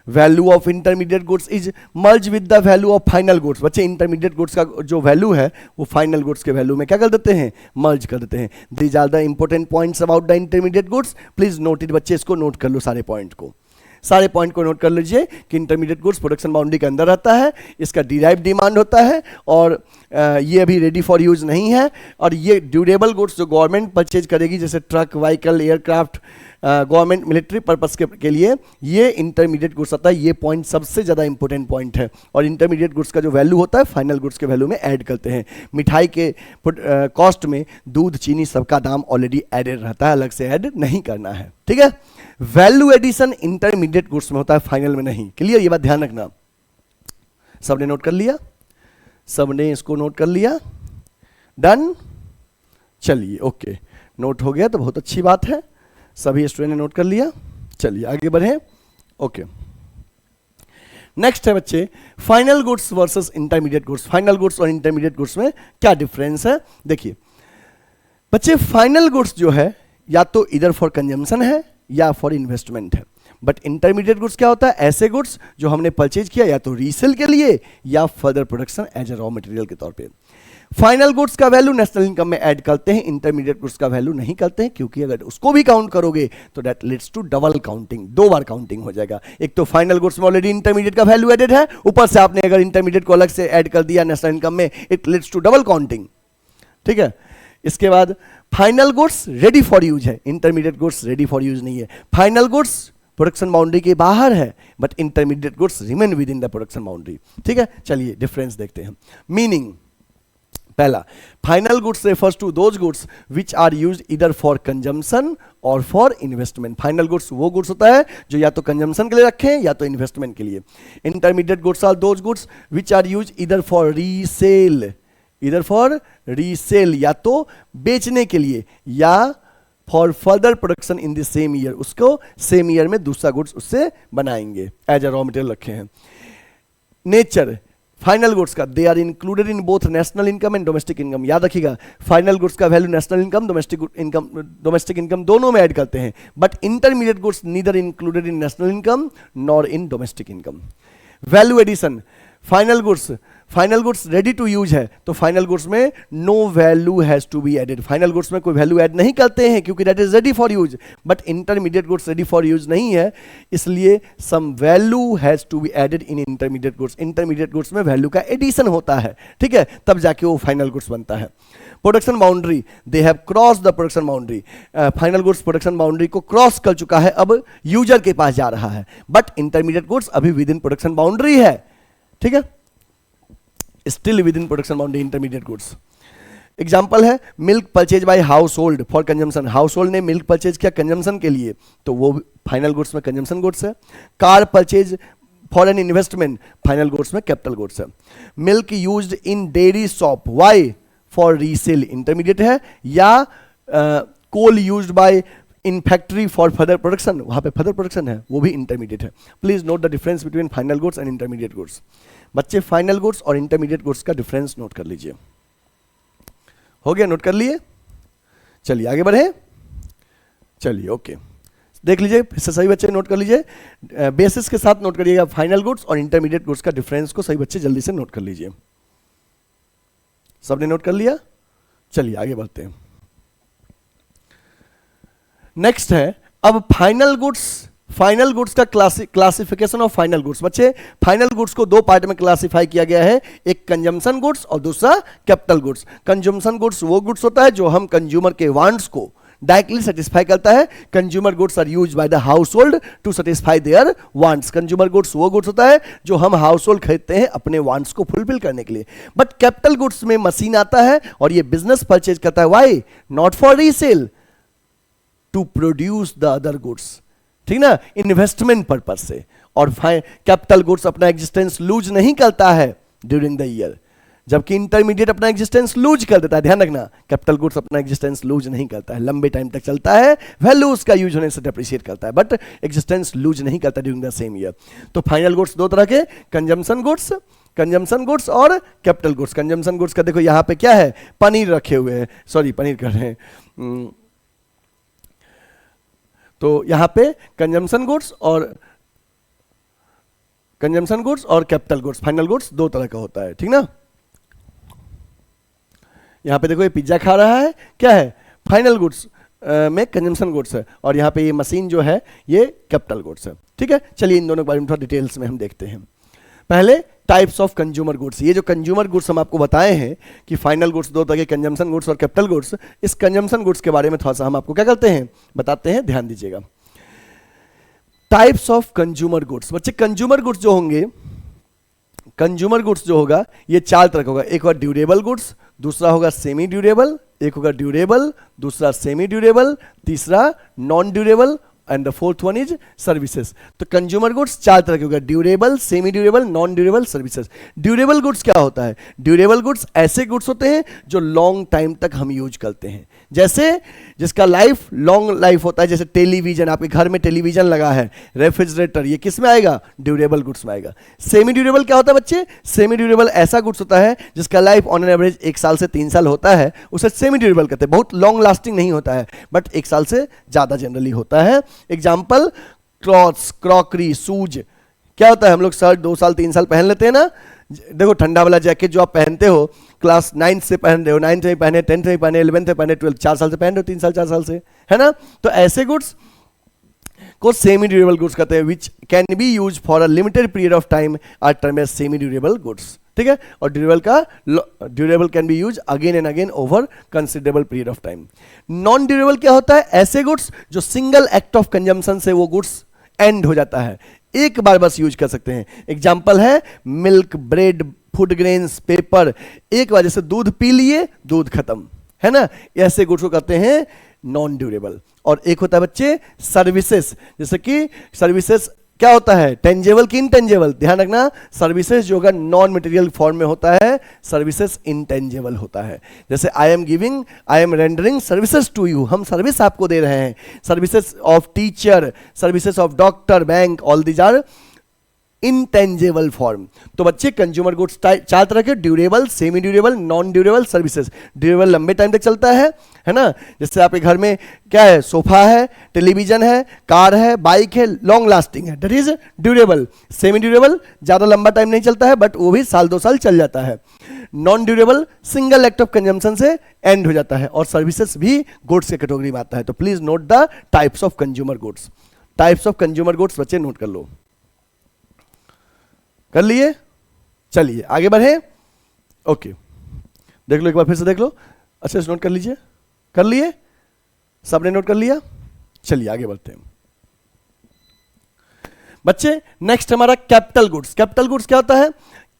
Value of intermediate goods is merge with the value of final goods. बच्चे इंटरमीडिएट गुड्स का जो वैल्यू है वो फाइनल गुड्स के वैल्यू में क्या कर देते हैं, मर्ज कर देते हैं। These are the important points about the intermediate goods. Please note it बच्चे, इसको नोट कर लो, सारे पॉइंट को नोट कर लीजिए कि इंटरमीडिएट गुड्स प्रोडक्शन बाउंड्री के अंदर रहता है, इसका डिराइव डिमांड होता है और ये अभी रेडी फॉर यूज नहीं है। और ये ड्यूरेबल गुड्स जो गवर्नमेंट परचेज करेगी जैसे truck, vehicle, aircraft, government military purpose के लिए, ये इंटरमीडिएट गुड्स आता है। ये पॉइंट सबसे ज़्यादा इंपॉर्टेंट पॉइंट है। और इंटरमीडिएट गुड्स का जो वैल्यू होता है फाइनल गुड्स के वैल्यू में ऐड करते हैं। मिठाई के कॉस्ट में दूध, चीनी सबका दाम ऑलरेडी एडेड रहता है, अलग से ऐड नहीं करना है। ठीक है, वैल्यू एडिशन इंटरमीडिएट गुड्स में होता है, फाइनल में नहीं। क्लियर, ये बात ध्यान रखना। सबने नोट कर लिया, सबने इसको नोट कर लिया, डन। चलिए, ओके, नोट हो गया तो बहुत अच्छी बात है, सभी स्टूडेंट ने नोट कर लिया। चलिए आगे बढ़े। ओके, नेक्स्ट है बच्चे final goods versus intermediate goods. Final goods और इंटरमीडिएट गुड्स में क्या डिफरेंस है, देखिए बच्चे। फाइनल गुड्स जो है या तो इधर फॉर कंजम्पशन है या फॉर इन्वेस्टमेंट है। बट इंटरमीडिएट गुड्स क्या होता है, ऐसे गुड्स जो हमने परचेज किया या तो रीसेल के लिए या further production as a raw material के तौर पे। फाइनल गुड्स का वैल्यू नेशनल इनकम में ऐड करते हैं, इंटरमीडिएट गुड्स का वैल्यू नहीं करते हैं, क्योंकि अगर उसको भी काउंट करोगे तो that leads to double counting, 2 बार काउंटिंग हो जाएगा। एक तो फाइनल गुड्स में ऑलरेडी इंटरमीडिएट का वैल्यू एडेड है, ऊपर से आपने अगर इंटरमीडिएट को अलग से ऐड कर दिया नेशनल इनकम में, it leads to double counting. ठीक है, इसके बाद final goods ready for use है, intermediate goods ready for use नहीं है। फाइनल गुड्स प्रोडक्शन बाउंड्री के बाहर है but intermediate goods remain within the production boundary. ठीक है, चलिए डिफरेंस देखते हैं। मीनिंग, पहला, final goods refers to those goods which are used either for consumption और फॉर इन्वेस्टमेंट। फाइनल गुड्स वो गुड्स होता है जो या तो कंजम्पशन के लिए रखे हैं या तो इन्वेस्टमेंट के लिए। Intermediate goods are those goods which are used either for resale, either for resale या तो बेचने के लिए या for further production in the same year, उसको सेम ईयर में दूसरा गुड्स उससे बनाएंगे, एज ए रॉ मटेरियल रखे हैं। नेचर फाइनल गुड्स का, they are included in both national income and domestic income. याद रखिएगा, फाइनल गुड्स का value national income, domestic income दोनों में ऐड करते हैं। But intermediate goods neither included in national income nor in domestic income. Value addition, final goods final goods ready to use है तो final goods में no value has to be added, final goods में कोई value add नहीं करते हैं क्योंकि that is ready for use. But intermediate goods ready for use नहीं है, इसलिए some value has to be added in intermediate goods. Intermediate goods में वैल्यू का एडिशन होता है, ठीक है, तब जाके वो फाइनल गुड्स बनता है। Production boundary, they have cross the production boundary, final goods production boundary को क्रॉस कर चुका है, अब यूजर के पास जा रहा है। बट इंटरमीडिएट गुड्स अभी विद इन प्रोडक्शन बाउंड्री है, ठीक है, still within production boundary intermediate goods. Example है milk purchase by household for consumption, household ने मिल्क परचेज किया कंजम्पशन के लिए तो वो फाइनल गुड्स में कंजम्पशन गुड्स है। Car purchase for an investment final goods में कैपिटल गुड्स है। Milk used in dairy shop why for resale intermediate है, या कोल used by in factory for further production, वहां पे फर्दर प्रोडक्शन है, वो भी इंटरमीडिएट है। Please note the difference between final goods and intermediate goods. बच्चे फाइनल गुड्स और इंटरमीडिएट गुड्स का डिफरेंस नोट कर लीजिए। हो गया, नोट कर लिए? चलिए आगे बढ़े, चलिए ओके, देख लीजिए फिर से सही बच्चे नोट कर लीजिए, बेसिस के साथ नोट करिएगा फाइनल गुड्स और इंटरमीडिएट गुड्स का डिफरेंस को सही बच्चे जल्दी से नोट कर लीजिए। सबने नोट कर लिया? चलिए आगे बढ़ते हैं। नेक्स्ट है अब फाइनल गुड्स, फाइनल गुड्स का क्लासिफिकेशन ऑफ फाइनल गुड्स। बच्चे फाइनल गुड्स को दो पार्ट में क्लासिफाई किया गया है, एक कंजम्पशन गुड्स और दूसरा कैपिटल गुड्स। कंजम्पशन गुड्स वो गुड्स होता है जो हम कंज्यूमर के वांट्स को डायरेक्टली सेटिस्फाई करता है। Consumer goods are used by the household to satisfy their wants. Consumer goods वो गुड्स होता है जो हम हाउस होल्ड खरीदते हैं अपने वांट्स को फुलफिल करने के लिए। बट कैपिटल गुड्स में मशीन आता है और ये बिजनेस परचेज करता है, why not for resale, to produce the other goods, ठीक ना, इन्वेस्टमेंट पर्पज से। और कैपिटल गुड्स अपना एग्जिस्टेंस लूज नहीं करता है ड्यूरिंग द ईयर, जबकि इंटरमीडिएट अपना एग्जिस्टेंस लूज कर देता है। ध्यान रखना, कैपिटल गुड्स अपना एग्जिस्टेंस लूज नहीं करता है, लंबे टाइम तक चलता है, वैल्यू उसका यूज होने से डेप्रिशिएट करता है, बट एग्जिस्टेंस लूज नहीं करता ड्यूरिंग द सेम ईयर। तो फाइनल गुड्स दो तरह के, कंजम्पशन गुड्स और कैपिटल गुड्स। कंजम्पशन गुड्स का देखो यहाँ पे क्या है, पनीर रखे हुए हैं, सॉरी पनीर कर रहे हैं, तो यहां पे कंजम्पशन गुड्स और कैपिटल गुड्स, फाइनल गुड्स दो तरह का होता है, ठीक ना। यहां पे देखो ये पिज्जा खा रहा है, क्या है, फाइनल गुड्स में कंजम्पशन गुड्स है, और यहां पे ये मशीन जो है ये कैपिटल गुड्स है, ठीक है। चलिए इन दोनों के बारे में थोड़ा डिटेल्स में हम देखते हैं। पहले टाइप्स ऑफ कंज्यूमर गुड्स, ये जो कंज्यूमर गुड्स हम आपको बताए हैं कि फाइनल गुड्स दो तरह के, कंजम्पशन गुड्स और कैपिटल गुड्स, इस कंजम्पशन गुड्स के बारे में थोड़ा सा हम आपको क्या करते हैं, बताते हैं, ध्यान दीजिएगा। Types of consumer goods. बच्चे कंज्यूमर गुड्स जो होंगे, कंज्यूमर गुड्स जो होगा ये चार तरह का होगा। एक होगा ड्यूरेबल गुड्स, दूसरा होगा सेमी ड्यूरेबल, एक होगा ड्यूरेबल, दूसरा सेमी ड्यूरेबल, तीसरा non durable, and the fourth one is services. तो कंज्यूमर गुड्स चार तरह के होगा, durable, semi durable, non durable, services. Durable goods क्या होता है, ड्यूरेबल गुड्स ऐसे गुड्स होते हैं जो लॉन्ग टाइम तक हम यूज करते हैं, जैसे जिसका लाइफ लॉन्ग लाइफ होता है, जैसे टेलीविजन, आपके घर में टेलीविजन लगा है, रेफ्रिजरेटर, ये किस में आएगा, ड्यूरेबल गुड्स में आएगा। सेमी ड्यूरेबल क्या होता है बच्चे, सेमी ड्यूरेबल ऐसा गुड्स होता है जिसका लाइफ ऑन एन एवरेज 1 साल से 3 साल होता है, उसे सेमी ड्यूरेबल कहते हैं। बहुत लॉन्ग लास्टिंग नहीं होता है, बट 1 साल से ज्यादा जनरली होता है। एग्जाम्पल क्लॉथ्स, क्रॉकरी, शूज, क्या होता है, हम लोग शर्ट 2 साल 3 साल पहन लेते हैं ना। देखो ठंडा वाला जैकेट जो आप पहनते हो, क्लास 9 से पहन रहे हो, 9th में पहने, 10th में पहने, 11th में पहने, 12th 4 साल से पहन रहे हो, 3 साल 4 साल से, है ना। तो ऐसे गुड्स को सेमी ड्यूरेबल गुड्स कहते हैं, which can be use for a limited period of time are term as semi durable goods, ठीक है। और durable can be use again and again over considerable period of time. Non durable क्या होता है, ऐसे goods जो single act of consumption से वो गुड्स एंड हो जाता है, एक बार बस यूज कर सकते हैं। एग्जाम्पल है milk, bread, food grains, paper, एक बार जैसे दूध पी लिए, दूध खत्म, है ना, ऐसे गुड्स को कहते हैं नॉन ड्यूरेबल। और एक होता है बच्चे सर्विसेज, जैसे कि सर्विसेज क्या होता है, टेंजेबल की इनटेंजेबल, ध्यान रखना, सर्विसेज जो होगा नॉन मटेरियल फॉर्म में होता है, सर्विसेज इनटेंजेबल होता है। जैसे I am rendering services to you, हम सर्विस आपको दे रहे हैं, services of teacher, services of doctor, bank, all these are intangible form. तो बच्चे कंज्यूमर गुड्स चार तरह के, durable, semi durable, non durable, services. Durable लंबे टाइम तक चलता है ना, जैसे आपके घर में क्या है, सोफा है, टेलीविजन है, कार है, बाइक है, लॉन्ग लास्टिंग है, that is durable. Semi durable ज्यादा लंबा टाइम नहीं चलता है, बट वो भी साल 2 साल चल जाता है। Non durable single act of consumption से एंड हो जाता है, और सर्विसेज भी गुड्स के कैटेगरी में आता है। तो please note the types of consumer goods. Types of consumer goods बच्चे नोट कर लो। कर लिए? चलिए आगे बढ़े। ओके, देख लो एक बार फिर से देख लो, अच्छे से नोट कर लीजिए। कर लिए? सबने नोट कर लिया? चलिए आगे बढ़ते हैं बच्चे। नेक्स्ट हमारा कैपिटल गुड्स। कैपिटल गुड्स क्या होता है?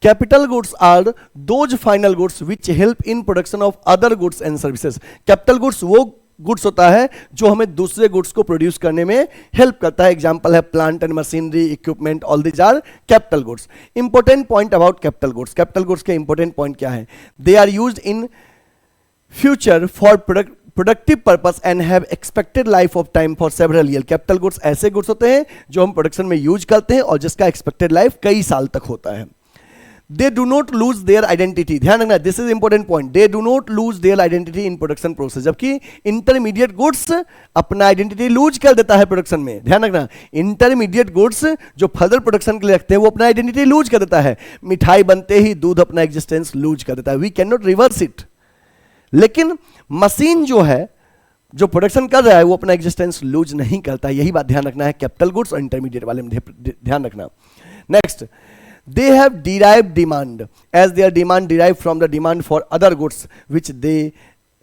Capital goods are those final goods which help in production of other goods and services. Capital goods वो गुड्स होता है जो हमें दूसरे गुड्स को प्रोड्यूस करने में हेल्प करता है। एग्जांपल है plant and machinery, equipment, all these are capital goods. Important point about capital goods. Capital goods के इंपॉर्टेंट पॉइंट क्या है? They are used in future for productive purpose and have expected life of time for several year. Capital goods ऐसे goods होते हैं जो हम production में use करते हैं और जिसका एक्सपेक्टेड लाइफ कई साल तक होता है। They do not lose their identity। ध्यान रखना, this is important point. They do not lose their identity in production process। जबकि इंटरमीडिएट गुड्स अपना आइडेंटिटी लूज कर देता है प्रोडक्शन में। ध्यान रखना, इंटरमीडिएट गुड्स जो फर्दर प्रोडक्शन के लिए रखते हैं वो अपना आइडेंटिटी लूज कर देता है। मिठाई बनते ही दूध अपना एग्जिस्टेंस लूज कर देता है, we can not reverse it. लेकिन मशीन जो है, जो प्रोडक्शन कर रहा है, वो अपना एग्जिस्टेंस लूज नहीं करता। यही बात ध्यान रखना है कैपिटल गुड्स और इंटरमीडिएट वाले में ध्यान रखना। Next, they have derived demand as their demand derived from the demand for other goods which they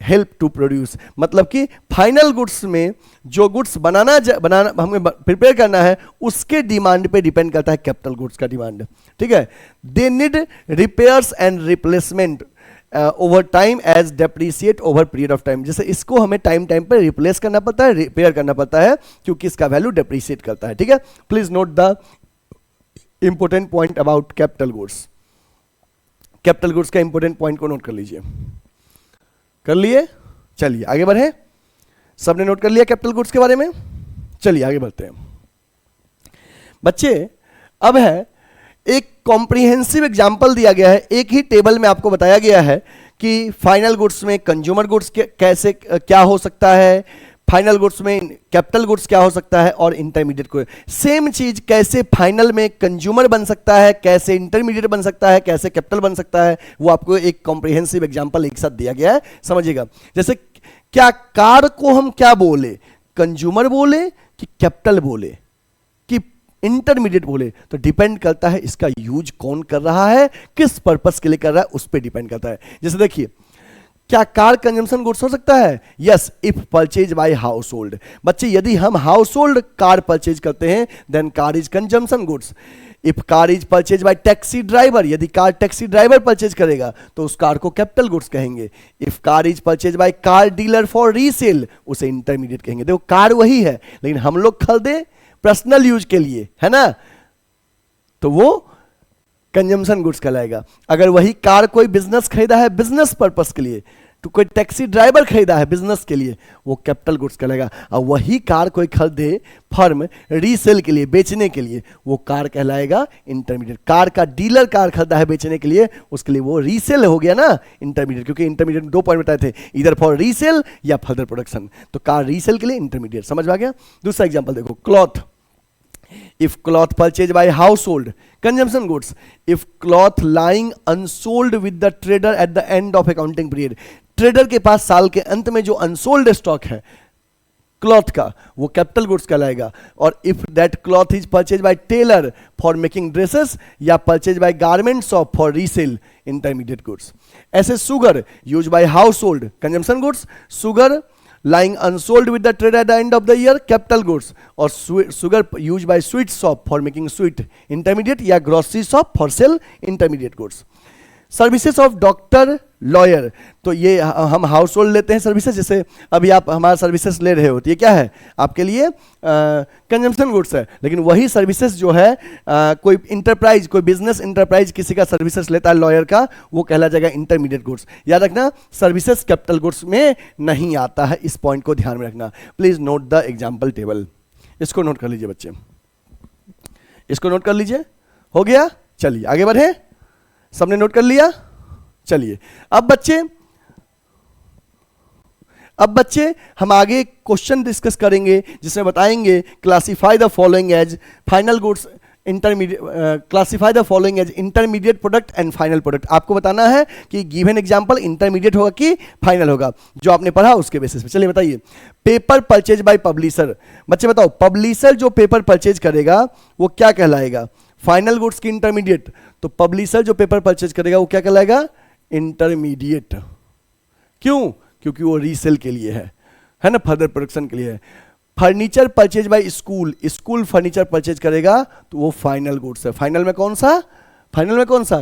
help to produce। मतलब कि फाइनल गुड्स में जो गुड्स बनाना हमें प्रिपेयर करना है उसके डिमांड पे डिपेंड करता है कैपिटल गुड्स का डिमांड। ठीक है, they need repairs and replacement over time as depreciate over period of time. जैसे इसको हमें टाइम पे रिप्लेस करना पड़ता है, रिपेयर करना पड़ता है, क्योंकि इसका वैल्यू डेप्रिसिएट करता है। ठीक है, please note the important point about capital goods. Capital goods का इंपोर्टेंट पॉइंट को नोट कर लीजिए। कर लिए? चलिए आगे बढ़े। सबने नोट कर लिया कैपिटल गुड्स के बारे में? चलिए आगे बढ़ते हैं बच्चे। अब है एक कॉम्प्रिहेंसिव एग्जाम्पल दिया गया है, एक ही टेबल में आपको बताया गया है कि फाइनल गुड्स में कंज्यूमर गुड्स कैसे क्या हो सकता है, फाइनल गुड्स में कैपिटल गुड्स क्या हो सकता है, और इंटरमीडिएट को सेम चीज कैसे फाइनल में कंज्यूमर बन सकता है, कैसे इंटरमीडिएट बन सकता है, कैसे कैपिटल बन सकता है, वो आपको एक कॉम्प्रिहेंसिव एग्जांपल एक साथ दिया गया है। समझिएगा, जैसे क्या कार को हम क्या बोले, कंज्यूमर बोले कि कैपिटल बोले कि इंटरमीडिएट बोले, तो डिपेंड करता है इसका यूज कौन कर रहा है, किस पर्पस के लिए कर रहा है, उस पर डिपेंड करता है। जैसे देखिए, क्या कार कंजम्पशन गुड्स हो सकता है? Yes, if purchase by household. बच्चे यदि हम हाउस होल्ड कार परचेज करते हैं then car is consumption goods. If car is purchase by taxi driver, यदि कार टैक्सी ड्राइवर परचेज करेगा तो उस कार को कैपिटल गुड्स कहेंगे। If car is purchase by car dealer for resale, उसे intermediate कहेंगे। देखो कार वही है, लेकिन हम लोग खरीदे पर्सनल यूज के लिए, है ना, तो वो कंजम्पशन गुड्स कहलाएगा। अगर वही कार कोई बिजनेस खरीदा है बिजनेस पर्पस के लिए, तो कोई टैक्सी ड्राइवर खरीदा है बिजनेस के लिए, वो कैपिटल गुड्स कहलाएगा। और वही कार कोई खरीदे फर्म रीसेल के लिए, बेचने के लिए, वो कार कहलाएगा इंटरमीडिएट। कार का डीलर कार खरीदा है बेचने के लिए, उसके लिए वो रीसेल हो गया ना इंटरमीडिएट, क्योंकि इंटरमीडिएट 2 पॉइंट बताए थे, इधर फॉर रीसेल या फर्दर प्रोडक्शन। तो कार रीसेल के लिए इंटरमीडिएट, समझ में आ गया। दूसरा एग्जाम्पल देखो, cloth. If cloth purchased by household, consumption goods. If cloth lying unsold with the trader at the end of accounting period, trader के पास साल के अंत में जो अनसोल्ड स्टॉक है क्लॉथ का, वो कैपिटल गुड्स कहलाएगा। और if that cloth is purchase by tailor for making dresses या purchase by garment shop for resale, intermediate goods. ऐसे sugar use by household, consumption goods. Sugar lying unsold with the trader at the end of the year, capital goods। और sugar used by sweet shop for making sweet, intermediate, या grocery shop for sell, intermediate goods। Services of doctor, lawyer, तो ये हम house hold लेते हैं services. जैसे अभी आप हमारा सर्विसेज ले रहे हो तो ये क्या है आपके लिए? कंजम्पशन गुड्स है। लेकिन वही सर्विसेज जो है कोई इंटरप्राइज, कोई बिजनेस इंटरप्राइज किसी का सर्विसेज लेता है लॉयर का, वो कहला जाएगा इंटरमीडिएट गुड्स। याद रखना, सर्विसेज कैपिटल गुड्स में नहीं आता है, इस पॉइंट को ध्यान में रखना। Please note the example table, इसको नोट कर लीजिए बच्चे, इसको नोट कर लीजिए। हो गया, चलिए आगे बढ़े, सबने नोट कर लिया। चलिए अब बच्चे हम आगे क्वेश्चन डिस्कस करेंगे जिसमें बताएंगे classify the following as final goods intermediate, classify the following as intermediate product and final product. आपको बताना है कि गिवन एग्जांपल इंटरमीडिएट होगा कि फाइनल होगा, जो आपने पढ़ा उसके बेसिस पे। चलिए बताइए, पेपर परचेज बाय पब्लिशर। बच्चे बताओ, पब्लिशर जो पेपर परचेज करेगा वो क्या कहलाएगा, फाइनल गुड्स की इंटरमीडिएट? तो पब्लिशर जो पेपर परचेज करेगा वो क्या कहलाएगा, इंटरमीडिएट। क्यों? क्योंकि वो रीसेल के लिए है ना, फर्दर प्रोडक्शन के लिए है। Furniture purchase by school, school furniture purchase करेगा तो वो फाइनल गुड्स है। फाइनल में कौन सा,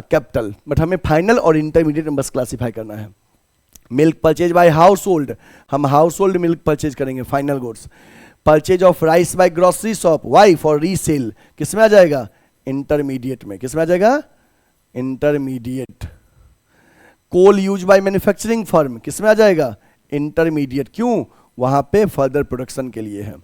कैपिटल। बट हमें फाइनल और इंटरमीडिएट में बस क्लासिफाई करना है। Milk purchase by household, हम हाउस होल्ड मिल्क परचेज करेंगे, final goods. Purchase of rice by grocery shop, why for resale, किसमें आ जाएगा, इंटरमीडिएट में। किसमें आ जाएगा, intermediate. Coal use by manufacturing firm, किसमें आ जाएगा, इंटरमीडिएट। क्यों, वहां पे फर्दर प्रोडक्शन के लिए है।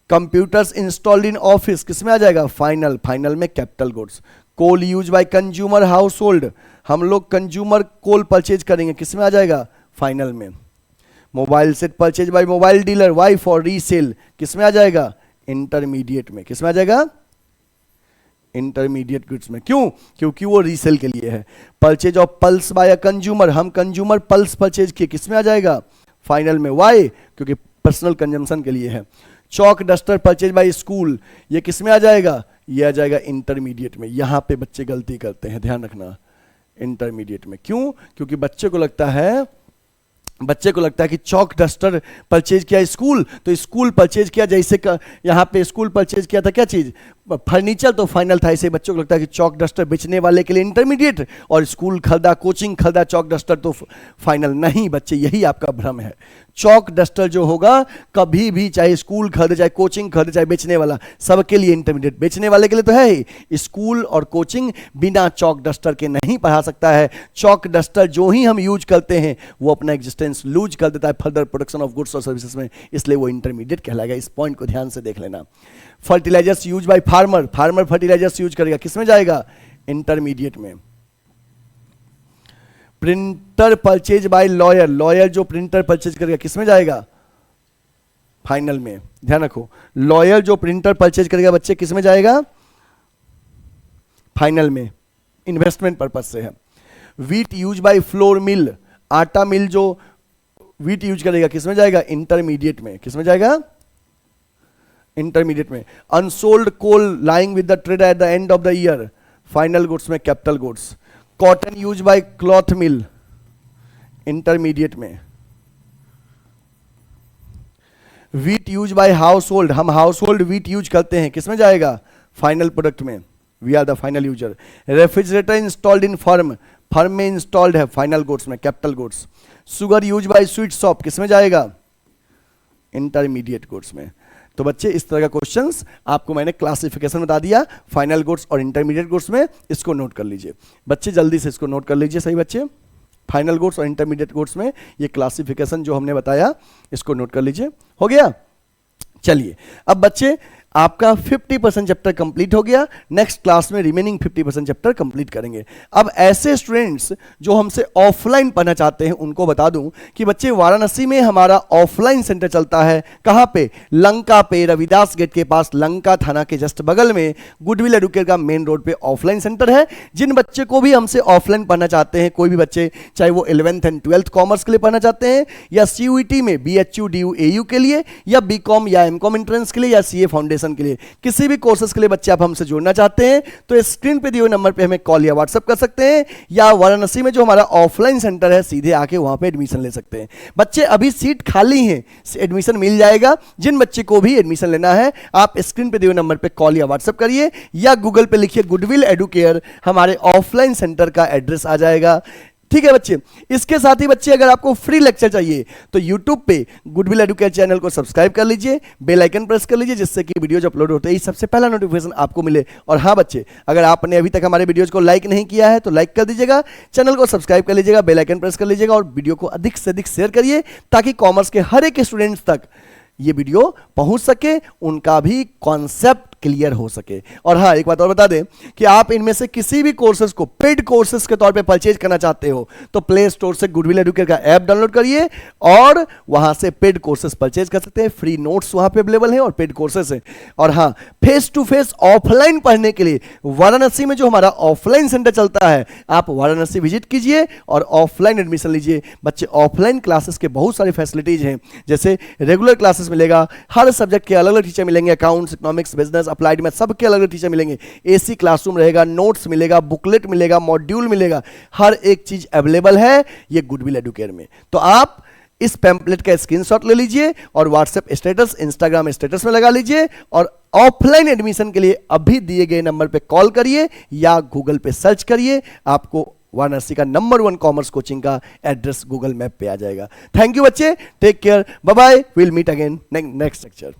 कंप्यूटर्स इंस्टॉल्ड इन ऑफिस, किसमें आ जाएगा, फाइनल में capital goods. Coal use by consumer household, हम लोग कंज्यूमर कोल परचेज करेंगे, किसमें आ जाएगा, फाइनल में। Mobile set purchase by mobile dealer, why for resale, किसमें आ जाएगा, इंटरमीडिएट में। किसमें आ जाएगा, इंटरमीडिएट गुड्स में। क्यों, क्योंकि वो रीसेल के लिए है। Purchase of pulse by a consumer, हम कंज्यूमर पल्स परचेज किए, किसमें आ जाएगा, फाइनल में। वाई, क्योंकि पर्सनल कंजम्पशन के लिए है। Chalk duster purchase by school, ये किसमें आ जाएगा, ये आ जाएगा इंटरमीडिएट में। यहां पे बच्चे गलती करते हैं, ध्यान रखना, इंटरमीडिएट में। क्यों, क्योंकि बच्चे को लगता है कि चॉक डस्टर परचेज किया स्कूल, तो स्कूल परचेज किया, जैसे यहां पे स्कूल परचेज किया था क्या चीज, फर्नीचर, तो फाइनल था। ऐसे बच्चों को लगता है कि चॉक डस्टर बेचने वाले के लिए इंटरमीडिएट, और स्कूल खरीदा, कोचिंग खरीदा, चॉक डस्टर तो फाइनल। नहीं बच्चे, यही आपका भ्रम है। चॉक डस्टर जो होगा कभी भी, चाहे स्कूल खरीदे, चाहे कोचिंग खरीदे, चाहे बेचने वाला, सबके लिए इंटरमीडिएट। बेचने वाले के लिए तो है ही, स्कूल और कोचिंग बिना चॉक डस्टर के नहीं पढ़ा सकता है। चॉक डस्टर जो ही हम यूज करते हैं वो अपना एग्जिस्टेंस लूज कर देता है फर्दर प्रोडक्शन ऑफ गुड्स और सर्विसेज में, इसलिए वो इंटरमीडिएट कहलाएगा। इस पॉइंट को ध्यान से देख लेना। Fertilisers use by farmer, farmer fertilisers use करेगा, किसमें जाएगा, इंटरमीडिएट में। Printer purchase by lawyer, lawyer जो प्रिंटर परचेज करेगा, किसमें जाएगा, फाइनल में। ध्यान रखो, लॉयर जो प्रिंटर परचेज करेगा बच्चे, किसमें जाएगा, फाइनल में, इन्वेस्टमेंट पर्पज से है। Wheat use by flour mill, आटा मिल जो व्हीट यूज करेगा, किसमें जाएगा, इंटरमीडिएट में। किसमें जाएगा, इंटरमीडिएट में। Unsold coal lying with the trade at the end of the year, final goods में, capital goods. Cotton use by cloth mill, intermediate में। Wheat use by household, हम हाउस होल्ड व्हीट यूज करते हैं, किसमें जाएगा, final product में। We are the final user. Refrigerator installed in firm, firm में installed है, फाइनल गुड्स में, capital goods. Sugar use by sweet shop, किसमें जाएगा, इंटरमीडिएट गुड्स में। तो बच्चे इस तरह का क्वेश्चंस आपको मैंने क्लासिफिकेशन बता दिया फाइनल गुड्स और इंटरमीडिएट गुड्स में, इसको नोट कर लीजिए बच्चे, जल्दी से इसको नोट कर लीजिए। सही बच्चे, फाइनल गुड्स और इंटरमीडिएट गुड्स में ये क्लासिफिकेशन जो हमने बताया इसको नोट कर लीजिए। हो गया, चलिए अब बच्चे आपका 50% चैप्टर कंप्लीट हो गया। नेक्स्ट क्लास में रिमेनिंग 50% चैप्टर कंप्लीट करेंगे। अब ऐसे स्टूडेंट्स जो हमसे ऑफलाइन पढ़ना चाहते हैं उनको बता दूं कि बच्चे वाराणसी में हमारा ऑफलाइन सेंटर चलता है। कहां पे, लंका पे, रविदास गेट के पास, लंका थाना के जस्ट बगल में गुडविल एडुकेयर का मेन रोड पे ऑफलाइन सेंटर है। जिन बच्चे को भी हमसे ऑफलाइन पढ़ना चाहते हैं, कोई भी बच्चे, चाहे वो 11th एंड 12th कॉमर्स के लिए पढ़ना चाहते हैं, या CUET में BHU DU AU के लिए, या BCom या MCom एंट्रेंस के लिए, या CA फाउंडेशन के लिए, किसी भी कोर्सेज के लिए बच्चे आप हमसे जुड़ना चाहते हैं तो स्क्रीन पे दिए हुए नंबर पे हमें कॉल या व्हाट्सएप कर सकते हैं, या वाराणसी में जो हमारा ऑफलाइन सेंटर है सीधे आके वहां पे एडमिशन ले सकते हैं। बच्चे अभी सीट खाली है, एडमिशन मिल जाएगा। जिन बच्चे को भी एडमिशन लेना है आप स्क्रीन पे दिए हुए नंबर पे कॉल या व्हाट्सएप करिए, या गूगल पे लिखिए गुडविल एडुकेयर, हमारे ऑफलाइन सेंटर का एड्रेस आ जाएगा। ठीक है बच्चे, इसके साथ ही बच्चे अगर आपको फ्री लेक्चर चाहिए तो YouTube पे गुडविल एडुकेयर चैनल को सब्सक्राइब कर लीजिए, बेल आइकन प्रेस कर लीजिए, जिससे कि वीडियो जो अपलोड होते ही सबसे पहला नोटिफिकेशन आपको मिले। और हाँ बच्चे, अगर आपने अभी तक हमारे वीडियोज को लाइक नहीं किया है तो लाइक कर दीजिएगा, चैनल को सब्सक्राइब कर लीजिएगा, बेल आइकन प्रेस कर लीजिएगा, और वीडियो को अधिक से अधिक शेयर करिए ताकि कॉमर्स के हर एक स्टूडेंट्स तक ये वीडियो पहुंच सके, उनका भी कॉन्सेप्ट क्लियर हो सके। और हाँ, एक बात और बता दें कि आप इनमें से किसी भी कोर्सेज को पेड कोर्सेज के तौर पे परचेज करना चाहते हो तो प्ले स्टोर से गुडविल एडुकेयर का ऐप डाउनलोड करिए और वहां से पेड कोर्सेज परचेज कर सकते हैं। फ्री नोट्स वहां पे अवेलेबल हैं और पेड कोर्सेज हैं। और हाँ, फेस टू फेस ऑफलाइन पढ़ने के लिए वाराणसी में जो हमारा ऑफलाइन सेंटर चलता है, आप वाराणसी विजिट कीजिए और ऑफलाइन एडमिशन लीजिए। बच्चे ऑफलाइन क्लासेस के बहुत सारी फैसिलिटीज हैं, जैसे रेगुलर क्लासेस मिलेगा, हर सब्जेक्ट के अलग अलग टीचर मिलेंगे, accounts, economics, business, applied math, सबके अलग अलग टीचर मिलेंगे, एसी क्लासरूम रहेगा, नोट्स मिलेगा, बुकलेट मिलेगा, मॉड्यूल मिलेगा, हर एक चीज अवेलेबल है ये गुडविल एडुकेयर में। तो आप इस पैम्पलेट का स्क्रीनशॉट ले लीजिए और व्हाट्सएप स्टेटस, इंस्टाग्राम स्टेटस में लगा लीजिए और ऑफलाइन एडमिशन के लिए अभी दिए गए नंबर पे कॉल करिए या गूगल पे सर्च करिए, आपको वाराणसी का नंबर 1 कॉमर्स कोचिंग का एड्रेस गूगल मैप पे आ जाएगा। थैंक यू बच्चे, take care, bye bye, will meet again next lecture.